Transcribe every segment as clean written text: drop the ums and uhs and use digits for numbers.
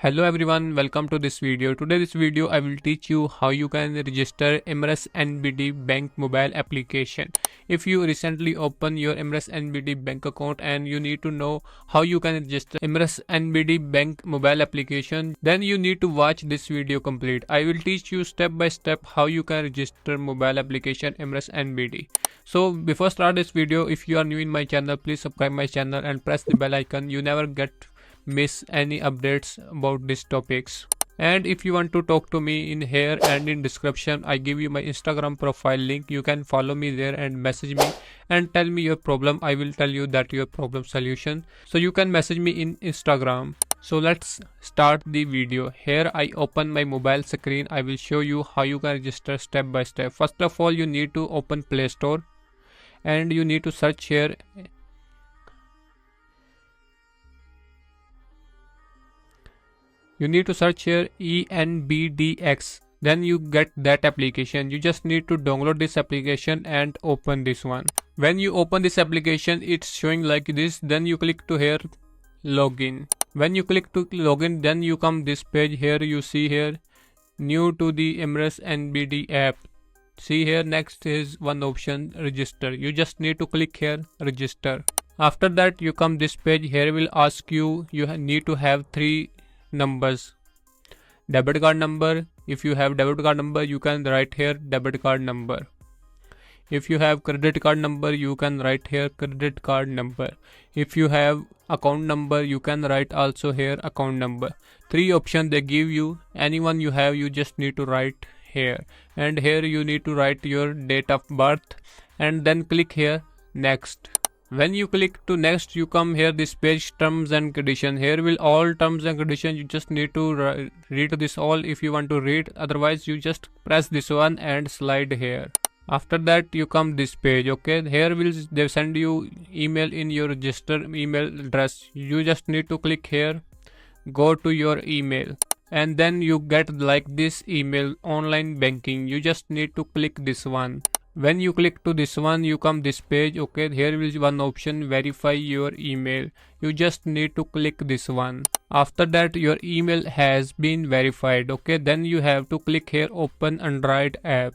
Hello everyone, welcome to this video. Today this video I will teach you how you can register Emirates NBD bank mobile application. If you recently open your Emirates NBD bank account and you need to know how you can register Emirates NBD bank mobile application, then you need to watch this video complete. I will teach you step by step how you can register mobile application Emirates NBD. So before start this video, if you are new in my channel, please subscribe my channel and press the bell icon. You never miss any updates about these topics. And if you want to talk to me, in here and in description I give you my Instagram profile link. You can follow me there and message me and tell me your problem. I will tell you that your problem solution. So you can message me in Instagram. So let's start the video. Here I open my mobile screen. I will show you how you can register step by step. First of all, you need to open Play Store and you need to search here ENBDX. Then you get that application. You just need to download this application and open this one. When you open this application, it's showing like this. Then you click to here login. When you click to login, then you come this page. Here you see here new to the Emirates NBD app. See here next is one option, register. You just need to click here register. After that you come this page. Here will ask you need to have three numbers. Debit card number. If you have debit card number, you can write here debit card number. If you have credit card number, you can write here credit card number. If you have account number, you can write also here account number. Three options they give you. Anyone you have, you just need to write here. And here you need to write your date of birth and then click here next. When you click to next, you come here this page terms and conditions. Here will all terms and conditions. You just need to read this all if you want to read. Otherwise you just press this one and slide here. After that you come this page. Okay, here they send you email in your registered email address. You just need to click here, go to your email, and then you get like this email online banking. You just need to click this one. When you click to this one, you come this page. Okay, here is one option, verify your email. You just need to click this one. After that your email has been verified. Okay, then you have to click here open Android app.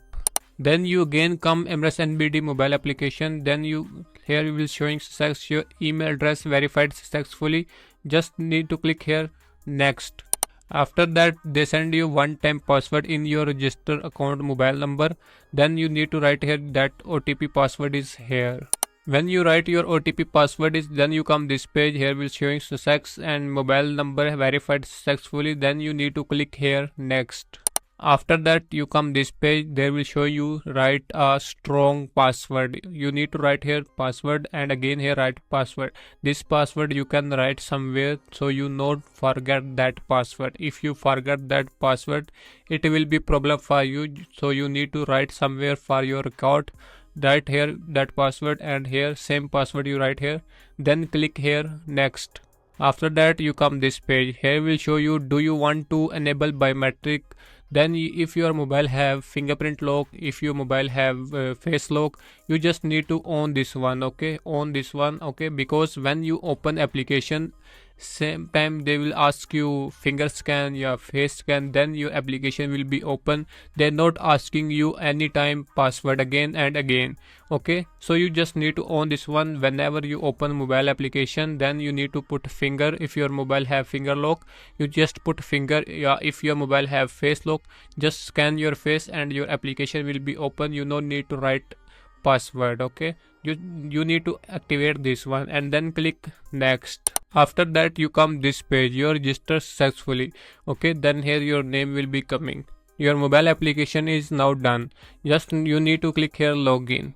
Then you again come Emirates NBD mobile application. Then here you will showing success, your email address verified successfully. Just need to click here next. After that they send you one-time password in your registered account mobile number. Then you need to write here that OTP password is here. When you write your OTP password is, then you come this page. Here will showing success and mobile number verified successfully. Then you need to click here next. After that you come this page. They will show you write a strong password. You need to write here password and again here write password. This password you can write somewhere so you not forget that password. If you forget that password, it will be problem for you. So you need to write somewhere for your record. Write here that password and here same password you write here. Then click here next. After that you come this page. Here will show you, do you want to enable biometric? Then if your mobile have fingerprint lock, if your mobile have face lock, you just need to on this one. Okay, on this one. Okay, because when you open application, same time they will ask you finger scan, your face scan, then your application will be open. They're not asking you anytime password again and again. Okay, so you just need to on this one. Whenever you open mobile application, then you need to put finger. If your mobile have finger lock, you just put finger. Yeah, if your mobile have face lock, just scan your face and your application will be open. You no need to write password. Okay, you need to activate this one and then click next. After that you come this page, you register successfully. Okay, then here your name will be coming. Your mobile application is now done. Just you need to click here login.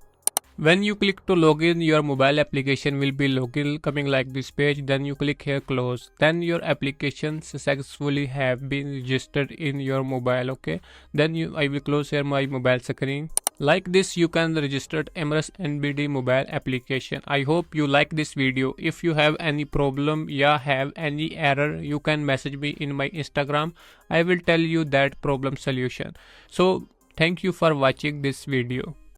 When you click to login, your mobile application will be login coming like this page. Then you click here close. Then your application successfully have been registered in your mobile. Okay, then I will close here my mobile screen. Like this you can register Emirates NBD mobile application. I hope you like this video. If you have any problem or have any error, you can message me in my Instagram. I will tell you that problem solution. So thank you for watching this video.